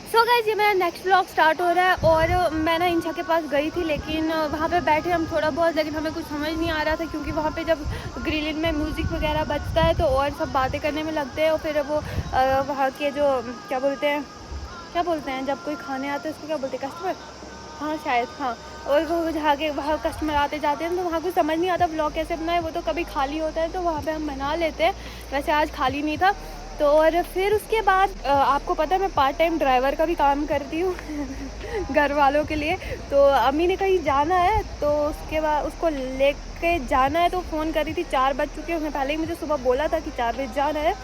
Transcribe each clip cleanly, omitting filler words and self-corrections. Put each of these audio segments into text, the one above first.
So guys, ये मेरा next vlog start हो रहा है और मैं ना इंशा के पास गई थी, लेकिन वहाँ पे बैठे हम थोड़ा बहुत, लेकिन हमें कुछ समझ नहीं आ रहा था क्योंकि वहाँ पे जब ग्रिलिन में म्यूज़िक वगैरह बजता है तो और सब बातें करने में लगते हैं और फिर वो वहाँ के जो क्या बोलते हैं जब कोई खाने आते हैं उसको क्या बोलते हैं, कस्टमर, हाँ शायद, हाँ। और वो जहाँ के वहाँ कस्टमर आते जाते हैं तो वहाँ कुछ समझ नहीं आता व्लॉग कैसे बनाए। वो तो कभी खाली होता है तो वहाँ पे हम बना लेते हैं, वैसे आज खाली नहीं था। तो और फिर उसके बाद आपको पता है मैं पार्ट टाइम ड्राइवर का भी काम करती हूँ घर वालों के लिए। तो अम्मी ने कहीं जाना है तो उसके बाद उसको लेके जाना है तो फ़ोन करी थी, 4 बज चुके हैं। उसने पहले ही मुझे सुबह बोला था कि 4 बजे जाना है।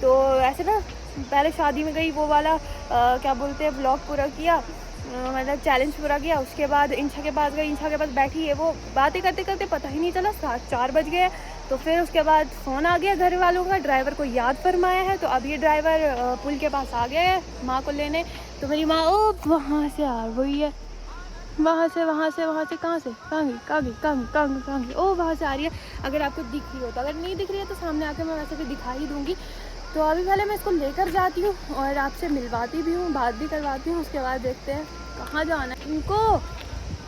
तो ऐसे ना पहले शादी में गई, वो वाला क्या बोलते हैं व्लॉग पूरा किया, मतलब चैलेंज पूरा किया। उसके बाद इंशा के पास गई, इंशा के पास बैठी है, वो बातें करते करते पता ही नहीं चला 4 बज गए। तो फिर उसके बाद फ़ोन आ गया घर वालों का, ड्राइवर को याद फरमाया है। तो अब ये ड्राइवर पुल के पास आ गया है माँ को लेने। तो मेरी माँ ओ वहाँ से आ रही है, वहाँ से कहाँ गई ओ वहाँ से आ रही है। अगर आपको दिख रही हो तो, अगर नहीं दिख रही है तो सामने आके मैं वैसे भी दिखा ही दूँगी। तो अभी पहले मैं इसको लेकर जाती हूँ और आपसे मिलवाती भी हूँ, बात भी करवाती हूँ। उसके बाद देखते हैं कहाँ जाना है इनको।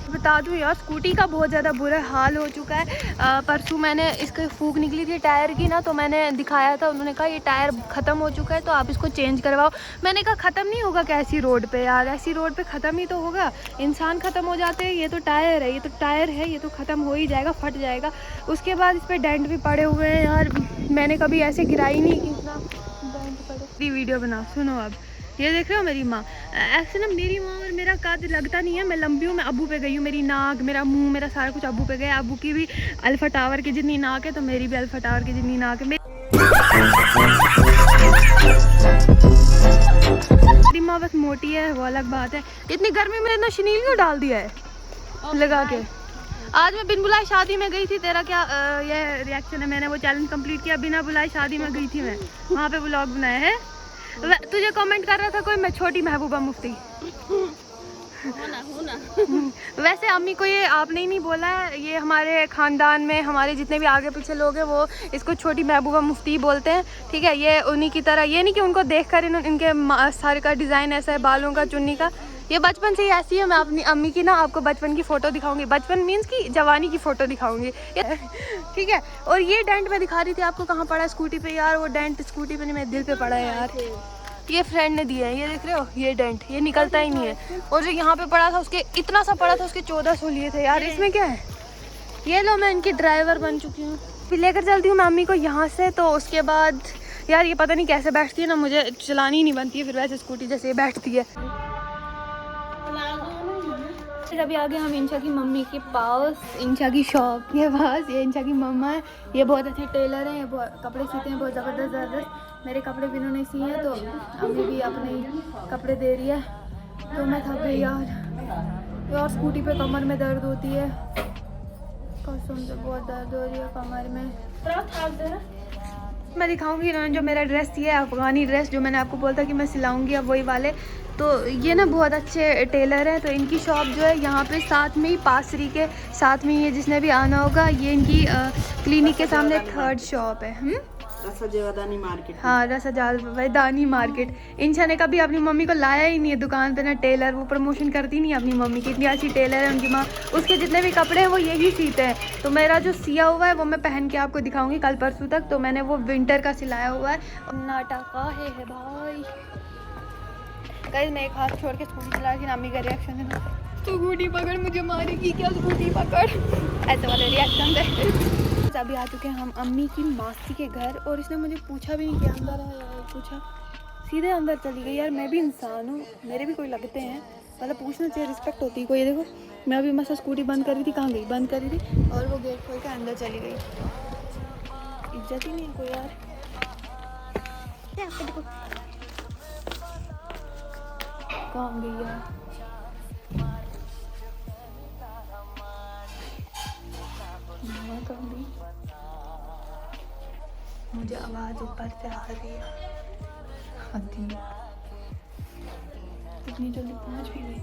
बता दूँ यार, स्कूटी का बहुत ज़्यादा बुरा हाल हो चुका है। परसों मैंने इसकी फूक निकली थी टायर की ना, तो मैंने दिखाया था, उन्होंने कहा ये टायर ख़त्म हो चुका है तो आप इसको चेंज करवाओ। मैंने कहा ख़त्म नहीं होगा क्या ऐसी रोड पे यार, ऐसी रोड पे ख़त्म ही तो होगा, इंसान ख़त्म हो जाते हैं। ये तो टायर है, ये तो ख़त्म हो ही जाएगा, फट जाएगा। उसके बाद इस पर डेंट भी पड़े हुए हैं यार, मैंने कभी ऐसे गिराई नहीं कि इतना डेंट पड़े। वीडियो बना, सुनो अब ये देख रहे हो मेरी माँ, ऐसे ना मेरी माँ और मेरा कद लगता नहीं है। मैं लंबी हूँ, मैं अबू पे गई हूँ, मेरी नाक, मेरा मुंह, मेरा सारा कुछ अबू पे गया। अबू की भी अल्फा टावर की जितनी नाक है तो मेरी भी अल्फा टावर की जितनी नाक है। मेरी माँ बस मोटी है वो अलग बात है। इतनी गर्मी में इतना शनील क्यों डाल दिया है लगा के। आज मैं बिन बुलाए शादी में गई थी, तेरा क्या ये रिएक्शन है? मैंने वो चैलेंज कंप्लीट किया, बिना बुलाए शादी में गई थी मैं, वहाँ पे व्लॉग बनाया है। तुझे कमेंट कर रहा था कोई, मैं छोटी महबूबा मुफ्ती हो ना। वैसे अम्मी को ये आपने ही नहीं बोला है, ये हमारे ख़ानदान में हमारे जितने भी आगे पीछे लोग हैं वो इसको छोटी महबूबा मुफ्ती बोलते हैं, ठीक है। ये उन्हीं की तरह, ये नहीं कि उनको देखकर इनके सारे का डिज़ाइन ऐसा है, बालों का, चुन्नी का, ये बचपन से ही ऐसी है। मैं अपनी अम्मी की ना आपको बचपन की फ़ोटो दिखाऊंगी, बचपन मीन्स की जवानी की फ़ोटो दिखाऊंगी, ठीक है। और ये डेंट मैं दिखा रही थी आपको, कहाँ पड़ा है? स्कूटी पे यार, वो डेंट स्कूटी पे नहीं, मेरे दिल पे पड़ा है यार। ये फ्रेंड ने दिया है, ये देख रहे हो, ये डेंट, ये निकलता ही नहीं है। और जो यहाँ पे पड़ा था उसके इतना सा पड़ा था, उसके 1400 लिए थे यार। इसमें क्या है? ये लो, मैं इनकी ड्राइवर बन चुकी हूँ। फिर लेकर चलती हूँ मैं अम्मी को यहाँ से। तो उसके बाद यार ये पता नहीं कैसे बैठती है ना, मुझे चलानी ही नहीं बनती है फिर वैसे स्कूटी जैसे ये बैठती है। अभी आगे हम इंशा की मम्मी के पास, इंशा की शॉप के पास। ये इंशा की मम्मा है, ये बहुत अच्छे टेलर हैं, ये कपड़े सीते हैं बहुत ज़बरदस्त। मेरे कपड़े भी इन्होंने सिए हैं, तो अम्मी भी अपने कपड़े दे रही है। तो मैं थक गई यार, स्कूटी पे कमर में दर्द होती है, कसम से बहुत दर्द हो रही है कमर में। मैं दिखाऊंगी इन्होंने जो मेरा ड्रेस दिया है, अफ़गानी ड्रेस, जो मैंने आपको बोला था कि मैं सिलाऊंगी अब वही वाले। तो ये ना बहुत अच्छे टेलर हैं। तो इनकी शॉप जो है यहाँ पे साथ में ही, पासरी के साथ में ही है, जिसने भी आना होगा। ये इनकी क्लिनिक के सामने 3rd शॉप है। रसादानी मार्केट। हाँ, रसादानी मार्केट। इंशा ने कभी अपनी मम्मी को लाया ही नहीं है दुकान पे ना टेलर, वो प्रमोशन करती नहीं है अपनी मम्मी की, इतनी अच्छी टेलर है उनकी माँ। उसके जितने भी कपड़े हैं वो यही सीते हैं। तो मेरा जो सिया हुआ है वो मैं पहन के आपको दिखाऊंगी कल परसों तक। तो मैंने वो विंटर का सिलाया हुआ है। नाटका है भाई, गाइस मैं एक हाथ छोड़ के स्कूटी चला रही, अम्मी का रिएक्शन है तो स्कूटी पकड़, मुझे मारेगी क्या स्कूटी पकड़, ऐसे वाले रिएक्शन है। अभी आ चुके हैं हम अम्मी की मासी के घर, और इसने मुझे पूछा भी नहीं कि अंदर है या पूछा, सीधे अंदर चली गई। यार मैं भी इंसान हूँ, मेरे भी कोई लगते हैं, मतलब पूछना चाहिए, रिस्पेक्ट होती है कोई। ये देखो, मैं अभी मसा स्कूटी बंद कर रही थी, कहाँ गई? बंद करी थी और वो गेट खोल के अंदर चली गई। इज्जत ही नहीं है कोई यार। कहाँ गई यार? मुझे आवाज़ ऊपर से आ रही है, इतनी जल्दी पहुंच भी गई।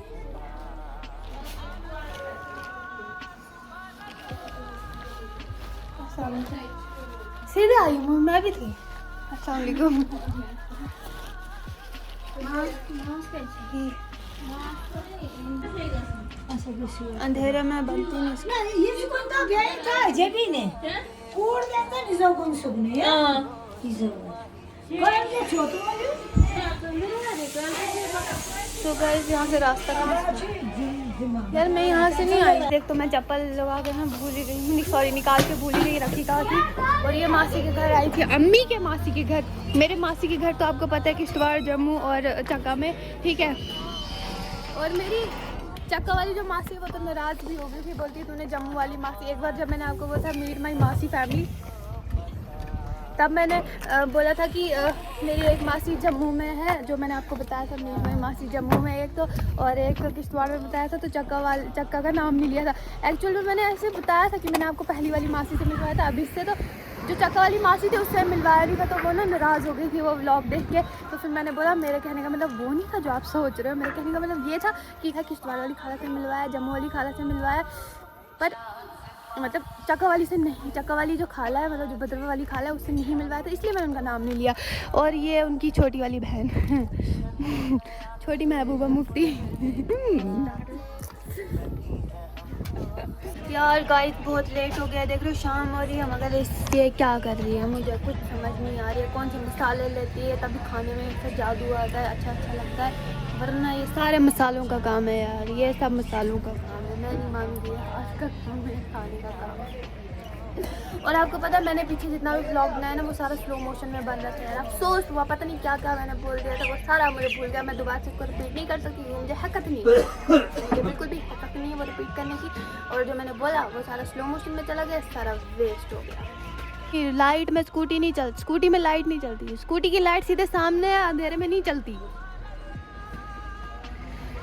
सीधे आई हूँ, मैं भी थी। अस्सलाम वालेकुम। अंधेरे में बनती नहीं Yüzü konuda bir ayın ta cebine. Oradan güzel konuşuyor ya. Güzel. Böyle bir şey oturmuyor. तो गाइस यहाँ से रास्ता कहाँ से यार मैं यहाँ से नहीं आई। देख तो मैं चप्पल लगा कर ना भूल ही गई, सॉरी निकाल के भूल ही गई, रखी कहाँ थी। और ये मासी के घर आई थी, अम्मी के मासी के घर। मेरे मासी के घर तो आपको पता है किश्तवाड़, जम्मू और चक्का में, ठीक है। और मेरी चक्का वाली जो मासी है वो तो नाराज़ भी हो गई थी, बोलती तूने जम्मू वाली मासी। एक बार जब मैंने आपको बोला था मीट माई मासी फैमिली, तब मैंने बोला था कि मेरी एक मासी जम्मू में है, जो मैंने आपको बताया था। मेरी मासी जम्मू में एक तो, और एक किश्तवाड़ में बताया था। तो चक्का का नाम नहीं लिया था। एक्चुअल में मैंने ऐसे बताया था कि मैंने आपको पहली वाली मासी से मिलवाया था। अभी से तो जो चक्का वाली मासी थी उससे मिलवाया नहीं था, तो वो ना नाराज़ हो गई थी वो व्लॉग देख के। तो फिर मैंने बोला मेरे कहने का मतलब वो नहीं था जो आप सोच रहे हो। मेरे कहने का मतलब ये था कि किश्तवाड़ वाली खाला से मिलवाया, जम्मू वाली खाला से मिलवाया, पर मतलब चक्का वाली से नहीं। चक्का वाली जो खाला है, मतलब जो बदरवा वाली खाला है, उससे नहीं मिलवाया था, इसलिए मैंने उनका नाम नहीं लिया। और ये उनकी छोटी वाली बहन छोटी महबूबा मुफ्ती। यार गाइस बहुत लेट हो गया, देख रहे हो शाम हो रही है, मगर ये क्या कर रही है मुझे कुछ समझ नहीं आ रही है। कौन से मसाले लेती है तभी खाने में फिर जादू आता है, अच्छा लगता है। वरना ये सारे मसालों का काम है यार, ये सब मसालों का काम है। मैं नहीं मानूंगी, आज का काम है खाने का काम है। और आपको पता है मैंने पीछे जितना भी व्लॉग बनाया ना वो सारा स्लो मोशन में बन रहा था यार। अफसोस हुआ, पता नहीं क्या क्या मैंने बोल दिया था, वो सारा मुझे भूल गया। मैं दोबारा से उसको रिपीट नहीं कर सकती, मुझे हकत नहीं है, मुझे बिल्कुल भी हकत नहीं है वो रिपीट करने की। और जो मैंने बोला वो सारा स्लो मोशन में चला गया, सारा वेस्ट हो गया। लाइट में स्कूटी नहीं चलती, स्कूटी में लाइट नहीं चलती, स्कूटी की लाइट सीधे सामने है, अंधेरे में नहीं चलती।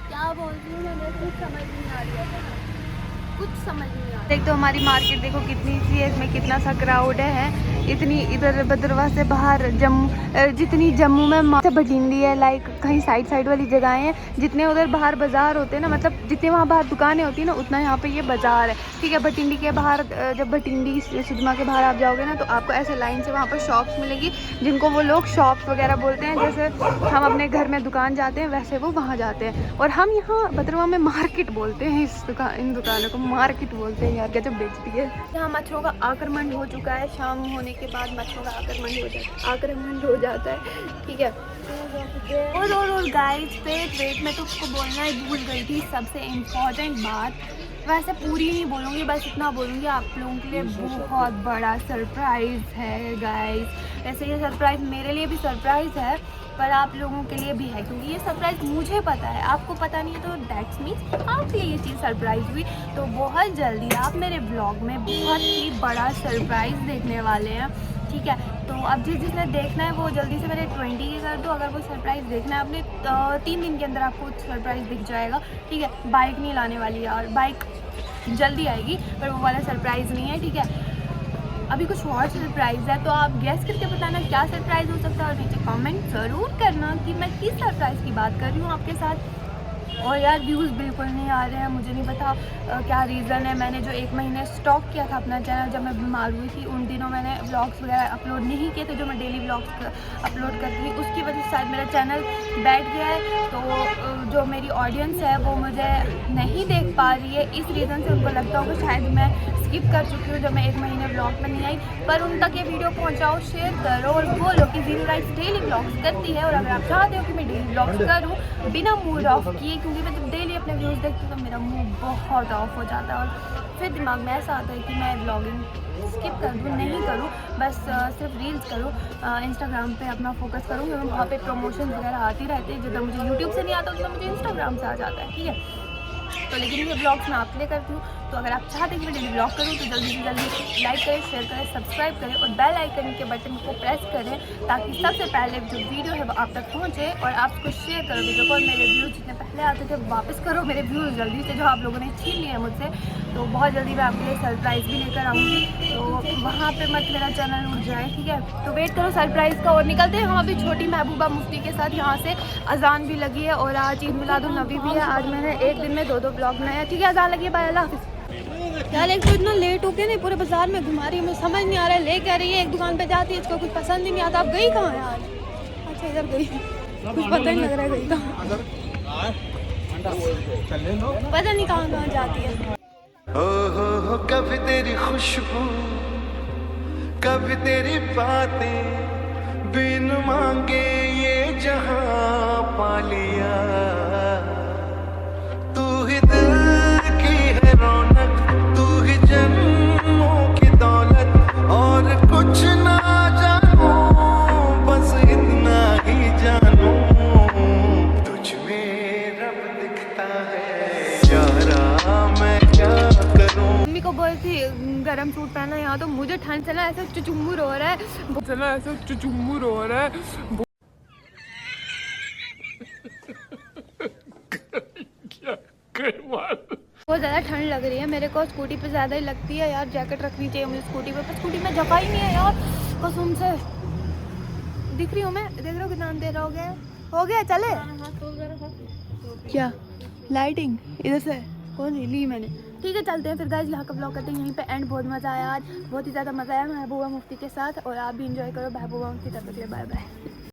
क्या बोल रही हूँ मैंने, कुछ समझ नहीं आ रही है, कुछ समझ नहीं आ रहा। एक तो हमारी मार्केट देखो कितनी सी है, इसमें कितना सा क्राउड है। इतनी इधर बदरवा से बाहर जितनी जम्मू में से भटिंडी है, लाइक कहीं साइड वाली जगहें हैं, जितने उधर बाहर बाजार होते हैं ना, मतलब जितने वहाँ बाहर दुकानें होती हैं ना, उतना यहाँ पे ये बाजार है, ठीक है। भटिंडी के बाहर, जब भटिंडी सुजमा के बाहर आप जाओगे ना, तो आपको ऐसे लाइन से वहाँ पर शॉप्स मिलेगी, जिनको वो लोग शॉप्स वगैरह बोलते हैं। जैसे हम अपने घर में दुकान जाते हैं वैसे वो वहाँ जाते हैं, और हम यहाँ बदरवा में मार्केट बोलते हैं इन दुकानों को मार्केट बोलते हैं। यार गजब बेचती है। यहाँ मच्छरों का आक्रमण हो चुका है, शाम होने के बाद मच्छरों का आक्रमण हो जाता है, ठीक है। और गाइस पेट में तो उसको बोलना ही भूल गई थी सबसे इम्पोर्टेंट बात। वैसे पूरी नहीं बोलूँगी, बस इतना बोलूँगी आप लोगों के लिए बहुत बड़ा सरप्राइज़ है गाइस। वैसे ये सरप्राइज़ मेरे लिए भी सरप्राइज़ है, पर आप लोगों के लिए भी है, क्योंकि ये सरप्राइज़ मुझे पता है, आपको पता नहीं है, तो दैट्स मीन्स आपके लिए ये चीज़ सरप्राइज़ हुई। तो बहुत जल्दी आप मेरे ब्लॉग में बहुत ही बड़ा सरप्राइज़ देखने वाले हैं, ठीक है। तो अब जिसने देखना है वो जल्दी से मेरे 20 के कर दो। अगर वो सरप्राइज़ देखना है अपने 3 दिन के अंदर आपको सरप्राइज़ दिख जाएगा, ठीक है। बाइक नहीं लाने वाली यार, बाइक जल्दी आएगी, पर वो वाला सरप्राइज़ नहीं है, ठीक है। अभी कुछ और सरप्राइज़ है, तो आप गैस करके बताना क्या सरप्राइज़ हो सकता है, और नीचे कमेंट ज़रूर करना कि मैं किस सरप्राइज़ की बात कर रही हूँ आपके साथ। और यार व्यूज़ बिल्कुल नहीं आ रहे हैं, मुझे नहीं पता क्या रीज़न है। मैंने जो 1 महीने स्टॉप किया था अपना चैनल, जब मैं बीमार हुई थी, उन दिनों मैंने व्लॉग्स वगैरह अपलोड नहीं किए थे, जो मैं डेली व्लॉग्स अपलोड करती थी, उसकी वजह से शायद मेरा चैनल बैठ गया है। तो जो मेरी ऑडियंस है वो मुझे नहीं देख पा रही है, इस रीज़न से उनको लगता होगा शायद मैं स्किप कर चुकी हूँ जब मैं 1 महीने व्लॉग में नहीं आई। पर उन तक ये वीडियो पहुँचाओ, शेयर करो और बोलो कि ज़ीरो लाइफ डेली व्लॉग्स करती है। और अगर आप चाहते हो कि मैं डेली व्लॉग्स करूँ बिना मूड ऑफ किए, क्योंकि मैं जब डेली अपने व्यूज़ देखती हूँ तो मेरा मूड बहुत ऑफ हो जाता है, और फिर दिमाग में ऐसा आता है कि मैं व्लॉगिंग स्किप कर दूँ, नहीं करूँ, बस सिर्फ रील्स करूँ, इंस्टाग्राम पे अपना फोकस करूँ, क्योंकि वहाँ पे प्रमोशन वगैरह आती रहती है। जब मुझे यूट्यूब से नहीं आता तो मुझे इंस्टाग्राम से आ जाता है, ठीक है। तो लेकिन ये ब्लॉग्स मैं आपके लिए करती हूँ। तो अगर आप चाहते हैं कि मैं डेली ब्लॉग करूँ तो जल्दी से जल्दी लाइक करें, शेयर करें, सब्सक्राइब करें और बेल आइकन के बटन को प्रेस करें, ताकि सबसे पहले जो वीडियो है वो आप तक पहुँचे। और आप उसको शेयर करो वीडियो को, और मेरे व्यूज़ जितने पहले आते थे वापस करो मेरे व्यूज़ जल्दी से, जो आप लोगों ने छीन लिए हैं मुझसे। तो बहुत जल्दी मैं आपके लिए सरप्राइज़ भी लेकर आऊँगी, तो वहाँ पर मत मेरा चैनल उठ जाए, ठीक है। तो वेट करो सरप्राइज़ का, और निकलते हैं हम अभी छोटी महबूबा मुफ्ती के साथ। यहाँ से अजान भी लगी है, और आज ईद मिलादुन्नबी भी है। आज मैंने एक दिन में 2 ब्लॉग बनाया, ठीक है। अजान लगी है, बाय, अल्लाह हाफिज़। यार एक तो इतना लेट हो गया नहीं, पूरे बाजार में घुमा रही है, मुझे समझ नहीं आ रहा है, ले क्या रही है। एक दुकान पे जाती है, इसको कुछ पसंद ही नहीं आता। अब गई कहाँ है आज? अच्छा इधर गई। कुछ पता ही नहीं लग रहा है कहीं का, पता नहीं कहाँ कहाँ जाती है। हो कभी तेरी खुशबू, कभी तेरी बातें, बिन मांगे ये जहां पा लिया। तू ही दिल की है रौनक, तू ही जन्मों की दौलत, और कुछ ना जानू, बस इतना ही जानू, तुझ में रब दिखता है यारा, मैं क्या करूं। मम्मी को बोलती गरम सूट पहना, यहाँ तो मुझे ठंड से ना ऐसा चुचुम्बुर हो रहा है, ऐसा चुचुम्बुर हो रहा है। बहुत ज़्यादा ठंड लग रही है मेरे को, स्कूटी पे ज़्यादा ही लगती है यार, जैकेट रखनी चाहिए मुझे स्कूटी पे, पर स्कूटी में जगह ही नहीं है यार कसम से। दिख रही हूँ मैं, देख रहा हूँ कितना अंधेर हो गया चले। क्या लाइटिंग इधर से कौन सी ली मैंने, ठीक है चलते हैं फिर गाइस, यहाँ का ब्लॉग करते हैं यहीं पे एंड। बहुत मज़ा आया आज, बहुत ही ज़्यादा मज़ा आया महबूबा मुफ्ती के साथ, और आप भी इंजॉय करो महबूबा मुफ्ती। तब तक के लिए बाय बाय।